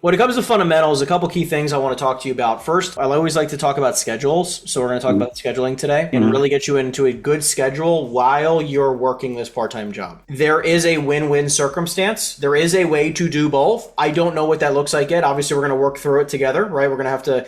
When it comes to fundamentals, a couple key things I want to talk to you about. First, I always like to talk about schedules. So we're going to talk about scheduling today and really get you into a good schedule while you're working this part-time job. There is a win-win circumstance. There is a way to do both. I don't know what that looks like yet. Obviously, we're going to work through it together, right? We're going to have to,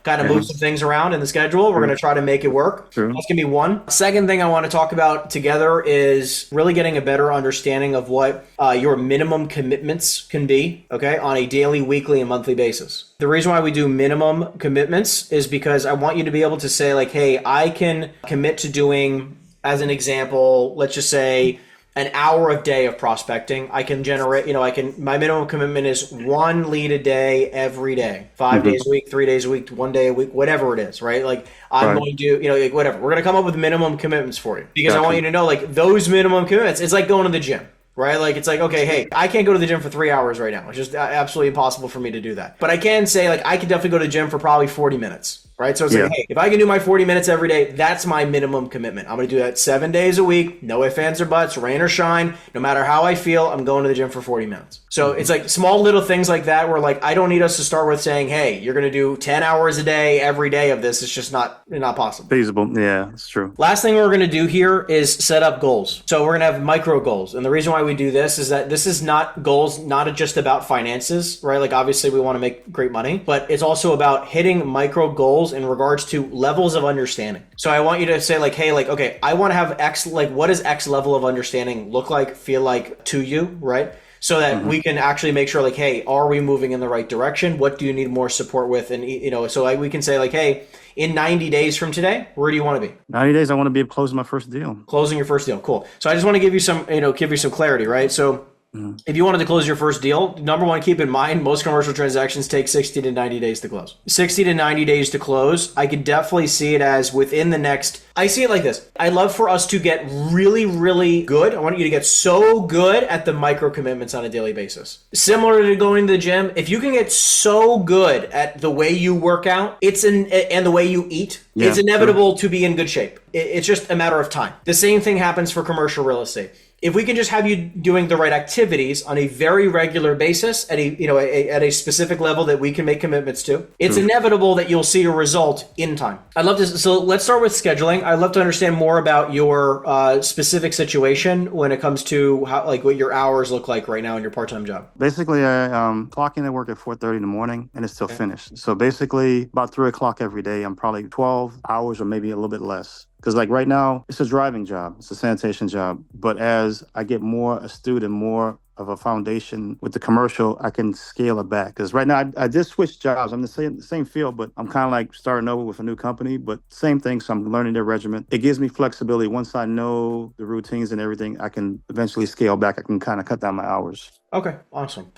kind of move some things around in the schedule. We're going to try to make it work. That's going to be one. Second thing I want to talk about together is really getting a better understanding of what your minimum commitments can be, okay, on a daily, weekly, and monthly basis. The reason why we do minimum commitments is because I want you to be able to say like, hey, I can commit to doing, as an example, let's just say an hour a day of prospecting. I can generate, my minimum commitment is 1 lead a day every day, 5 days a week, 3 days a week, 1 day a week, whatever it is, right? Like I'm going to, whatever. We're going to come up with minimum commitments for you because I want you to know like those minimum commitments, it's like going to the gym. Right? Like, it's like, okay, hey, I can't go to the gym for 3 hours right now. It's just absolutely impossible for me to do that. But I can say, like, I can definitely go to the gym for probably 40 minutes. Right? So it's like, hey, if I can do my 40 minutes every day, that's my minimum commitment. I'm going to do that 7 days a week. No ifs, ands, or buts, rain or shine. No matter how I feel, I'm going to the gym for 40 minutes. So it's like small little things like that where like, I don't need us to start with saying, hey, you're going to do 10 hours a day every day of this. It's just not possible. Feasible. Yeah, it's true. Last thing we're going to do here is set up goals. So we're going to have micro goals. And the reason why we do this is that this is not goals, not just about finances, right? Like obviously we want to make great money, but it's also about hitting micro goals in regards to levels of understanding. So I want you to say like, hey, like, okay, I want to have X, like what does X level of understanding look like, feel like to you, right? So that we can actually make sure like, hey, are we moving in the right direction? What do you need more support with? And, so like we can say like, hey, in 90 days from today, where do you want to be? 90 days, I want to be closing my first deal. Closing your first deal. Cool. So I just want to give you some clarity, right? So if you wanted to close your first deal, number one, keep in mind, most commercial transactions take 60 to 90 days to close. 60 to 90 days to close. I could definitely see it as within the next, I see it like this. I'd love for us to get really, really good. I want you to get so good at the micro commitments on a daily basis. Similar to going to the gym, if you can get so good at the way you work out, and the way you eat, it's inevitable to be in good shape. It's just a matter of time. The same thing happens for commercial real estate. If we can just have you doing the right activities on a very regular basis at a specific level that we can make commitments to, it's inevitable that you'll see a result in time. I'd love to. So let's start with scheduling. I'd love to understand more about your specific situation when it comes to how, like, what your hours look like right now in your part-time job. Basically, I clock in at work at 4:30 in the morning, and it's still finished. So basically, about 3 o'clock every day, I'm probably 12 hours or maybe a little bit less. Because like right now, it's a driving job. It's a sanitation job. But as I get more astute and more of a foundation with the commercial, I can scale it back. Because right now, I just switched jobs. I'm in the same field, but I'm kind of like starting over with a new company. But same thing, so I'm learning their regimen. It gives me flexibility. Once I know the routines and everything, I can eventually scale back. I can kind of cut down my hours. Okay, awesome.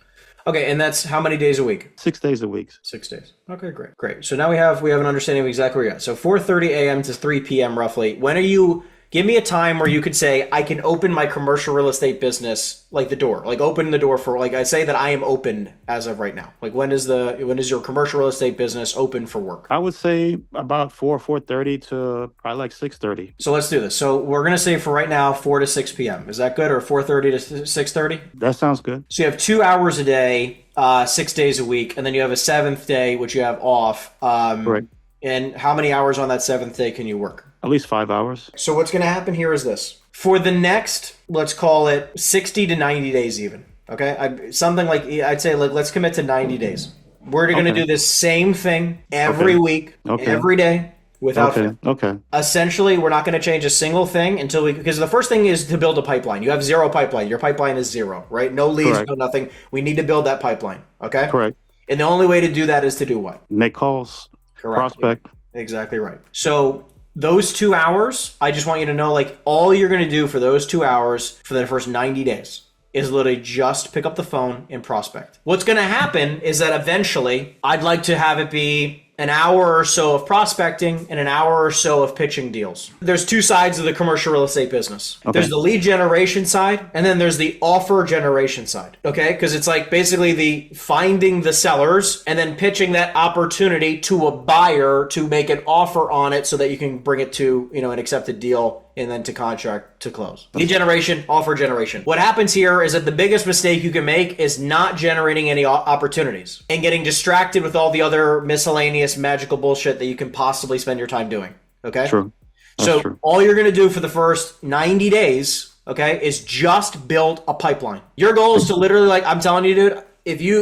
Okay, and that's how many days a week? 6 days a week. 6 days. Okay, great. So now we have an understanding of exactly where you're at. So 4:30 a.m. to 3 p.m. roughly. When are you? Give me a time where you could say, I can open my commercial real estate business, like the door, like open the door for, like I say that I am open as of right now. Like when is your commercial real estate business open for work? I would say about 4:30 to probably like 6:30. So let's do this. So we're going to say for right now, 4 to 6 p.m. Is that good? Or 4:30 to 6:30? That sounds good. So you have 2 hours a day, 6 days a week, and then you have a seventh day, which you have off. Right. And how many hours on that seventh day can you work? At least 5 hours. So what's going to happen here is this. For the next, let's call it 60 to 90 days even, okay? I'd say let's commit to 90 days. We're going to do this same thing every week, every day, without fail. Okay. Essentially, we're not going to change a single thing because the first thing is to build a pipeline. You have zero pipeline. Your pipeline is zero, right? No leads, no nothing. We need to build that pipeline, okay? Correct. And the only way to do that is to do what? Make calls. Correct. Prospect. Exactly right. So those 2 hours, I just want you to know, like, all you're going to do for those 2 hours for the first 90 days is literally just pick up the phone and prospect. What's going to happen is that eventually I'd like to have it be an hour or so of prospecting and an hour or so of pitching deals. There's two sides of the commercial real estate business. Okay. There's the lead generation side, and then there's the offer generation side, okay? Because it's like basically the finding the sellers and then pitching that opportunity to a buyer to make an offer on it so that you can bring it to, an accepted deal and then to contract to close. Lead generation, offer generation. What happens here is that the biggest mistake you can make is not generating any opportunities and getting distracted with all the other miscellaneous magical bullshit that you can possibly spend your time doing. Okay? True. So all you're going to do for the first 90 days, okay, is just build a pipeline. Your goal is to literally, like I'm telling you, dude,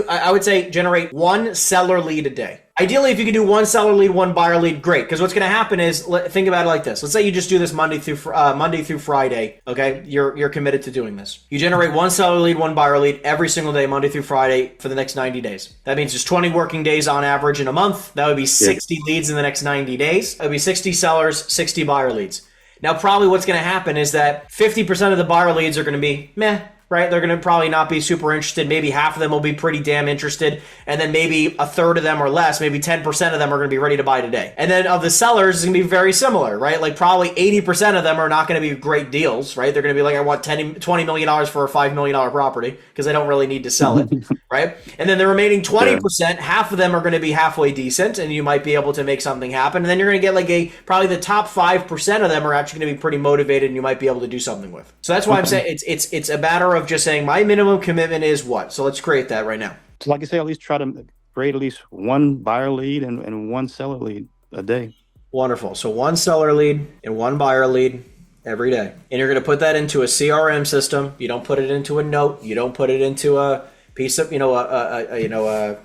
I would say generate one seller lead a day. Ideally, if you can do one seller lead, one buyer lead, great. Because what's going to happen is, think about it like this. Let's say you just do this Monday through Friday. Okay, you're committed to doing this. You generate one seller lead, one buyer lead every single day, Monday through Friday, for the next 90 days. That means there's 20 working days on average in a month. That would be 60 leads in the next 90 days. It would be 60 sellers, 60 buyer leads. Now, probably what's going to happen is that 50% of the buyer leads are going to be meh. Right? They're going to probably not be super interested. Maybe half of them will be pretty damn interested. And then maybe a third of them or less, maybe 10% of them are going to be ready to buy today. And then of the sellers, it's going to be very similar, right? Like probably 80% of them are not going to be great deals, right? They're going to be like, I want $20 million for a $5 million property because I don't really need to sell it, right? And then the remaining 20%, half of them are going to be halfway decent and you might be able to make something happen. And then you're going to get like probably the top 5% of them are actually going to be pretty motivated and you might be able to do something with. So that's why I'm saying it's a matter of just saying my minimum commitment is what? So let's create that right now. So like I say, at least try to create at least one buyer lead and one seller lead a day. Wonderful. So one seller lead and one buyer lead every day. And you're going to put that into a CRM system. You don't put it into a note. You don't put it into a piece of, a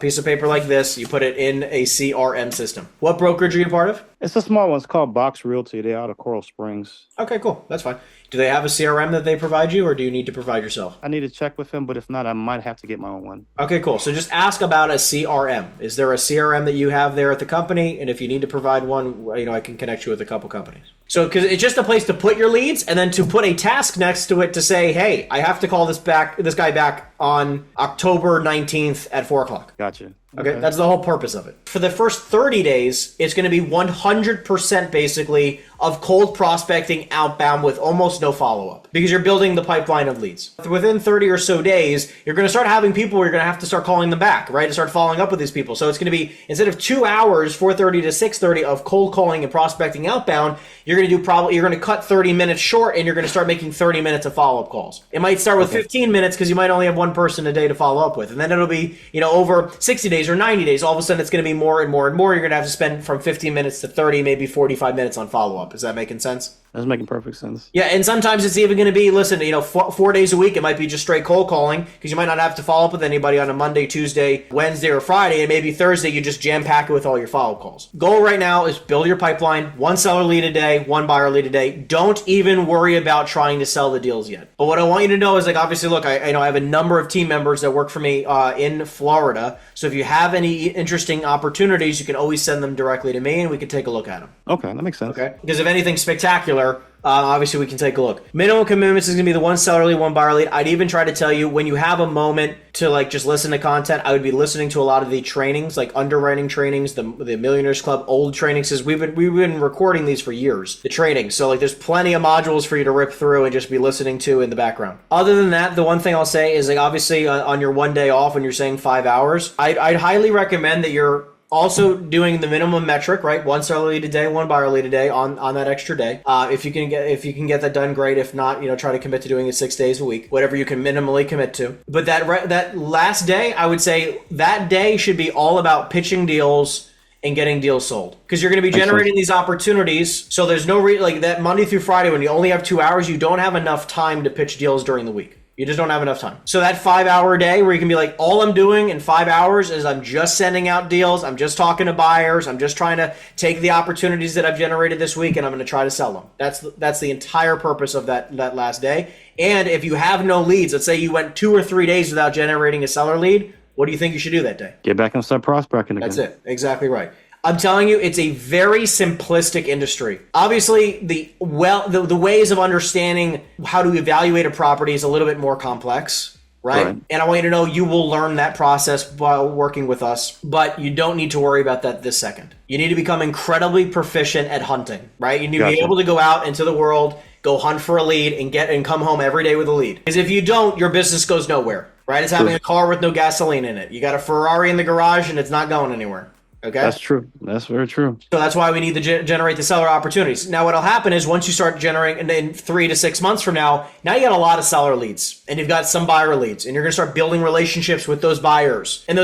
piece of paper like this. You put it in a CRM system. What brokerage are you part of? It's a small one. It's called Box Realty. They're out of Coral Springs. Okay, cool. That's fine. Do they have a CRM that they provide you, or do you need to provide yourself? I need to check with them, but if not, I might have to get my own one. Okay, cool. So just ask about a CRM. Is there a CRM that you have there at the company? And if you need to provide one, I can connect you with a couple companies. So because it's just a place to put your leads and then to put a task next to it to say, hey, I have to call this guy back on October 19th at 4 o'clock. Gotcha. Okay, that's the whole purpose of it. For the first 30 days, it's going to be 100% basically of cold prospecting outbound with almost no follow-up because you're building the pipeline of leads. Within 30 or so days, you're going to start having people where you're going to have to start calling them back, right? To start following up with these people. So it's going to be, instead of 2 hours, 4:30 to 6:30 of cold calling and prospecting outbound, you're going to cut 30 minutes short and you're going to start making 30 minutes of follow-up calls. It might start with 15 minutes because you might only have one person a day to follow up with. And then it'll be, over 60 days or 90 days, all of a sudden it's going to be more and more and more. You're going to have to spend from 15 minutes to 30, maybe 45 minutes on follow-up. Is that making sense? That's making perfect sense. Yeah, and sometimes it's even going to be, listen, 4 days a week, it might be just straight cold calling because you might not have to follow up with anybody on a Monday, Tuesday, Wednesday, or Friday, and maybe Thursday you just jam-pack it with all your follow-up calls. Goal right now is build your pipeline, one seller lead a day, one buyer lead a day. Don't even worry about trying to sell the deals yet. But what I want you to know is, obviously, look, I have a number of team members that work for me in Florida, so if you have any interesting opportunities, you can always send them directly to me and we can take a look at them. Okay, that makes sense. Okay, because if anything's spectacular, obviously we can take a look. Minimum commitments is going to be the one seller lead, one buyer lead. I'd even try to tell you when you have a moment to just listen to content, I would be listening to a lot of the trainings, like underwriting trainings, the Millionaires Club old trainings, because we've been recording these for years, the trainings. So there's plenty of modules for you to rip through and just be listening to in the background. Other than that, the one thing I'll say is obviously on your one day off when you're saying 5 hours, I'd highly recommend that you're also doing the minimum metric, right? One seller lead a day, one buyer lead a day on that extra day. If you can get that done, great. If not, try to commit to doing it 6 days a week, whatever you can minimally commit to. But that last day, I would say that day should be all about pitching deals and getting deals sold, because you're going to be generating these opportunities. So there's no that Monday through Friday when you only have 2 hours, you don't have enough time to pitch deals during the week. You just don't have enough time. So that 5 hour day where you can be like, all I'm doing in 5 hours is I'm just sending out deals. I'm just talking to buyers. I'm just trying to take the opportunities that I've generated this week and I'm going to try to sell them. That's the entire purpose of that last day. And if you have no leads, let's say you went 2 or 3 days without generating a seller lead, what do you think you should do that day? Get back and start prospecting again. That's it. Exactly right. I'm telling you, it's a very simplistic industry. Obviously, the ways of understanding how to evaluate a property is a little bit more complex, right? And I want you to know you will learn that process while working with us, but you don't need to worry about that this second. You need to become incredibly proficient at hunting, right? You need to be able to go out into the world, go hunt for a lead, and come home every day with a lead. Because if you don't, your business goes nowhere, right? It's having a car with no gasoline in it. You got a Ferrari in the garage and it's not going anywhere. Okay. That's true. That's very true. So that's why we need to generate the seller opportunities. Now, what'll happen is once you start generating, and in 3 to 6 months from now you got a lot of seller leads and you've got some buyer leads, and you're going to start building relationships with those buyers. And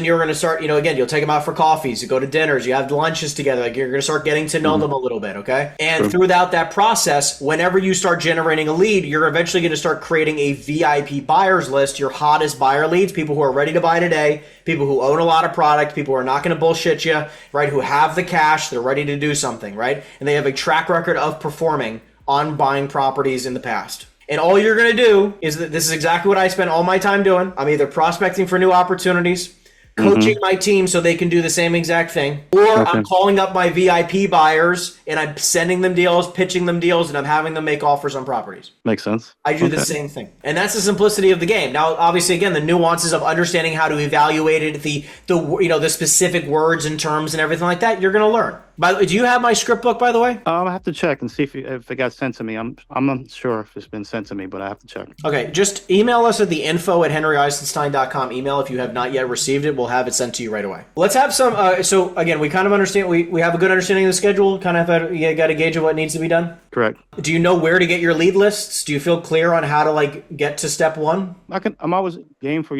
you're going to start, again, you'll take them out for coffees, you go to dinners, you have lunches together. Like you're going to start getting to know them a little bit, okay? And throughout that process, whenever you start generating a lead, you're eventually going to start creating a VIP buyers list, your hottest buyer leads, people who are ready to buy today, people who own a lot of product, people who are not going to bullshit you, right? Who have the cash, they're ready to do something, right? And they have a track record of performing on buying properties in the past. And all you're going to do is this is exactly what I spend all my time doing. I'm either prospecting for new opportunities, coaching my team so they can do the same exact thing, or I'm calling up my VIP buyers and I'm sending them deals, pitching them deals, and I'm having them make offers on properties. Makes sense. I do the same thing. And that's the simplicity of the game. Now, obviously, again, the nuances of understanding how to evaluate it, the specific words and terms and everything like that, you're going to learn. By the way, do you have my script book, by the way? I have to check and see if it got sent to me. I'm not sure if it's been sent to me, but I have to check. Okay, just email us at the info@henryeisenstein.com email if you have not yet received it. We'll have it sent to you right away. Let's have some, so again, we kind of understand, we have a good understanding of the schedule, kind of you got a gauge of what needs to be done? Correct. Do you know where to get your lead lists? Do you feel clear on how to get to step one? I'm always game for,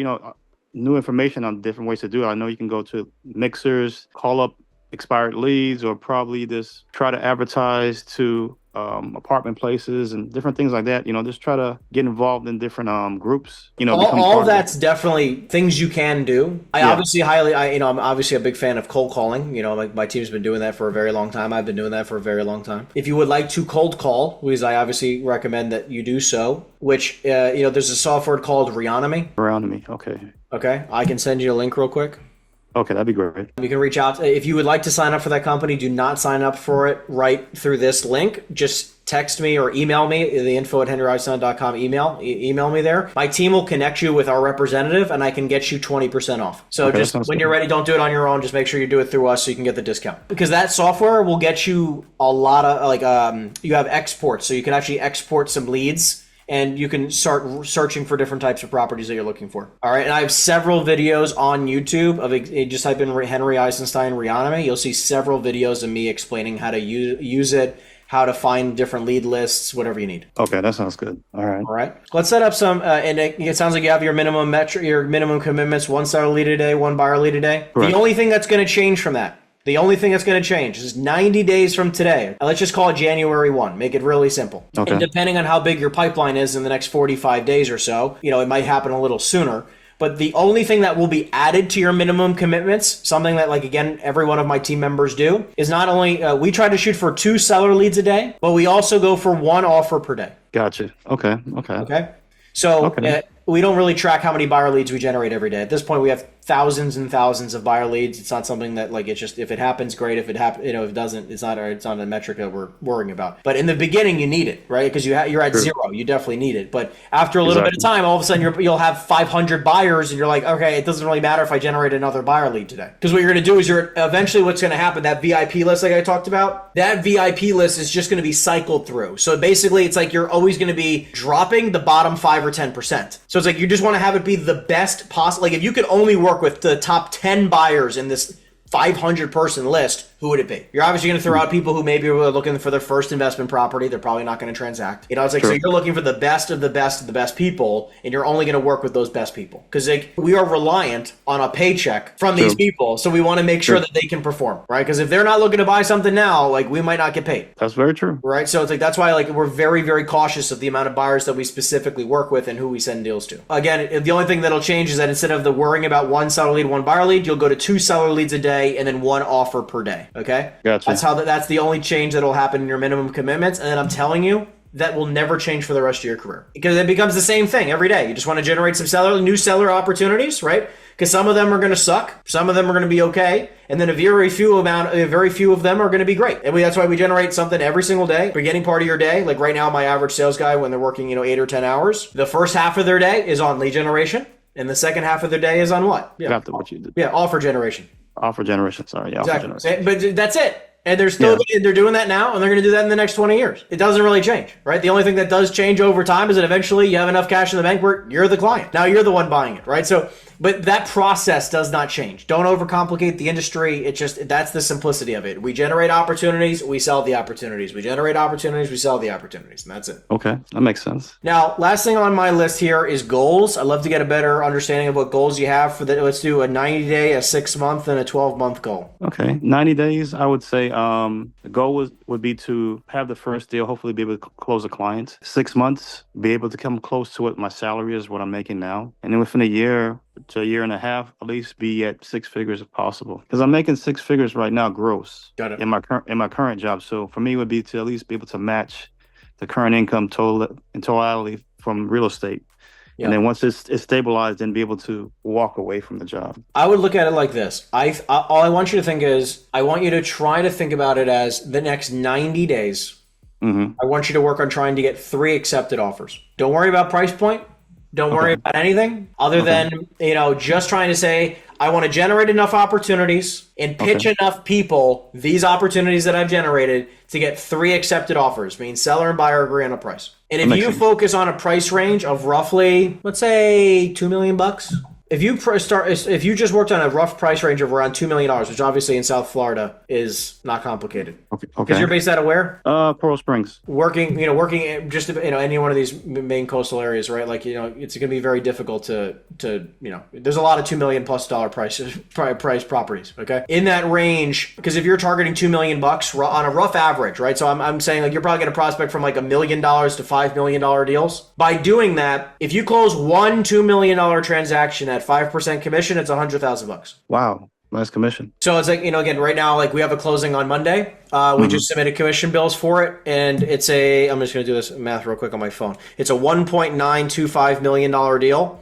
new information on different ways to do it. I know you can go to mixers, call up expired leads, or probably just try to advertise to apartment places and different things like that. Just try to get involved in different groups. All that's definitely things you can do. I'm obviously a big fan of cold calling. My team's been doing that for a very long time. I've been doing that for a very long time. If you would like to cold call, because I obviously recommend that you do so, which there's a software called Reonomy. Reonomy, okay. Okay, I can send you a link real quick. Okay, that'd be great. You can reach out. If you would like to sign up for that company, do not sign up for it right through this link. Just text me or email me, the info@henryeisenstein.com email me there. My team will connect you with our representative, and I can get you 20% off. So just when you're ready, don't do it on your own. Just make sure you do it through us so you can get the discount. Because that software will get you a lot of, you have exports, so you can actually export some leads, and you can start searching for different types of properties that you're looking for. All right, and I have several videos on YouTube of just type in Henry Eisenstein Reonomy. You'll see several videos of me explaining how to use it, how to find different lead lists, whatever you need. Okay, that sounds good. All right. Let's set up some, and it sounds like you have your minimum your minimum commitments: 1 seller lead a day, 1 buyer lead a day. Correct. The only thing that's going to change from that. The only thing that's going to change is 90 days from today. Let's just call it January 1. Make it really simple. Okay. And depending on how big your pipeline is in the next 45 days or so, it might happen a little sooner. But the only thing that will be added to your minimum commitments, something that, again, every one of my team members do, is not only we try to shoot for 2 seller leads a day, but we also go for 1 offer per day. Gotcha. Okay. So we don't really track how many buyer leads we generate every day. At this point, we have thousands and thousands of buyer leads. It's not something that it's just, if it happens, great. If it if it doesn't, it's not a metric that we're worrying about. But in the beginning, you need it, right? Because you're at zero. You definitely need it. But after a little bit of time, all of a sudden you'll have 500 buyers, and you're like, okay, it doesn't really matter if I generate another buyer lead today. Because what you're going to do is eventually what's going to happen, that VIP list like I talked about, that VIP list is just going to be cycled through. So basically, it's like you're always going to be dropping the bottom 5 or 10%. So it's like you just want to have it be the best possible. If you could only work with the top 10 buyers in this 500 person list, who would it be? You're obviously going to throw out people who maybe are looking for their first investment property. They're probably not going to transact. It's like, so you're looking for the best of the best of the best people, and you're only going to work with those best people. Because we are reliant on a paycheck from these people, so we want to make sure that they can perform, right? Because if they're not looking to buy something now, we might not get paid. That's very true. Right? So it's that's why we're very, very cautious of the amount of buyers that we specifically work with and who we send deals to. Again, the only thing that'll change is that instead of worrying about 1 seller lead, 1 buyer lead, you'll go to 2 seller leads a day and then 1 offer per day. Okay? Gotcha. That's the only change that'll happen in your minimum commitments. And then I'm telling you, that will never change for the rest of your career, because it becomes the same thing every day. You just want to generate some new seller opportunities, right? Because some of them are going to suck, some of them are going to be okay, and then a very few of them are going to be great. And that's why we generate something every single day. Beginning part of your day, like right now, my average sales guy, when they're working 8 or 10 hours, the first half of their day is on lead generation, and the second half of their day is on what? What you did. Yeah, offer generation. Offer generation. Sorry, yeah, exactly. Offer generation. But that's it. And they're doing that now, and they're going to do that in the next 20 years. It doesn't really change, right? The only thing that does change over time is that eventually you have enough cash in the bank where you're the client. Now you're the one buying it, right? So But that process does not change. Don't overcomplicate the industry. It just, that's the simplicity of it. We generate opportunities, we sell the opportunities. We generate opportunities, we sell the opportunities, and that's it. Okay, that makes sense. Now, last thing on my list here is goals. I'd love to get a better understanding of what goals you have for the, let's do a 90-day, a 6-month, and a 12-month goal. Okay, 90 days, I would say the goal would be to have the first deal, hopefully be able to close a client. 6 months, be able to come close to what my salary is, what I'm making now. And then within a year to a year and a half, at least be at 6 figures if possible. Because I'm making 6 figures right now gross. Got it. In my current job. So for me, it would be to at least be able to match the current income in totality from real estate. Yeah. And then once it's stabilized, then be able to walk away from the job. I would look at it like this. All I want you to think is, I want you to try to think about it as the next 90 days. Mm-hmm. I want you to work on trying to get 3 accepted offers. Don't worry about price point. Don't worry about anything other than, just trying to say, I want to generate enough opportunities and pitch enough people these opportunities that I've generated to get 3 accepted offers, meaning seller and buyer agree on a price. And if you focus on a price range of roughly, let's say $2 million, if you just worked on a rough price range of around $2 million, which obviously in South Florida is not complicated. Okay. Because you're based out of where? Coral Springs. Working just any one of these main coastal areas, right? Like, it's going to be very difficult to there's a lot of $2 million plus price properties. Okay, in that range, because if you're targeting $2 million on a rough average, right? So I'm saying like you're probably going to prospect from like $1 million to $5 million deals. By doing that, if you close one $2 million transaction at 5% commission, it's $100,000. Wow. Nice commission. So it's like, again, right now, like we have a closing on Monday. We just submitted commission bills for it. And it's I'm just going to do this math real quick on my phone. It's a $1.925 million deal.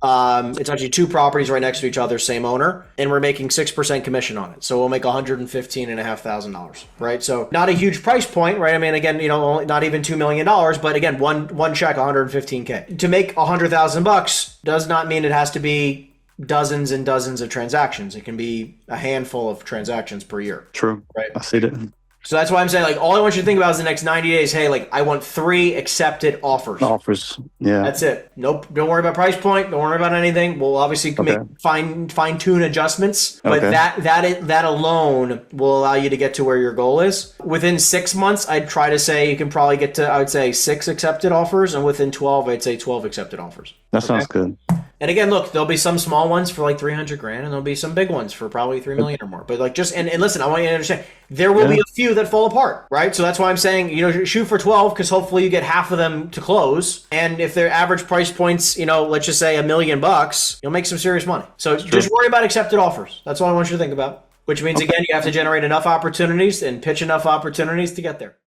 It's actually 2 properties right next to each other, same owner. And we're making 6% commission on it. So we'll make $115,500, right? So not a huge price point, right? I mean, again, only, not even $2 million, but again, one check, $115K. To make $100,000 does not mean it has to be dozens and dozens of transactions. It can be a handful of transactions per year. True. Right. I see that. So that's why I'm saying, like, all I want you to think about is the next 90 days. Hey, like, I want 3 accepted offers. Yeah. That's it. Nope. Don't worry about price point. Don't worry about anything. We'll obviously make fine tune adjustments, but that alone will allow you to get to where your goal is. Within 6 months, I'd try to say you can probably get to, I would say 6 accepted offers, and within 12, I'd say 12 accepted offers. That sounds good. And again, look, there'll be some small ones for like $300,000, and there'll be some big ones for probably $3 million or more. But like, and listen, I want you to understand, there will be a few that fall apart, right? So that's why I'm saying, shoot for 12, because hopefully you get half of them to close. And if their average price points, let's just say $1 million, you'll make some serious money. So just worry about accepted offers. That's all I want you to think about. Which means, again, you have to generate enough opportunities and pitch enough opportunities to get there.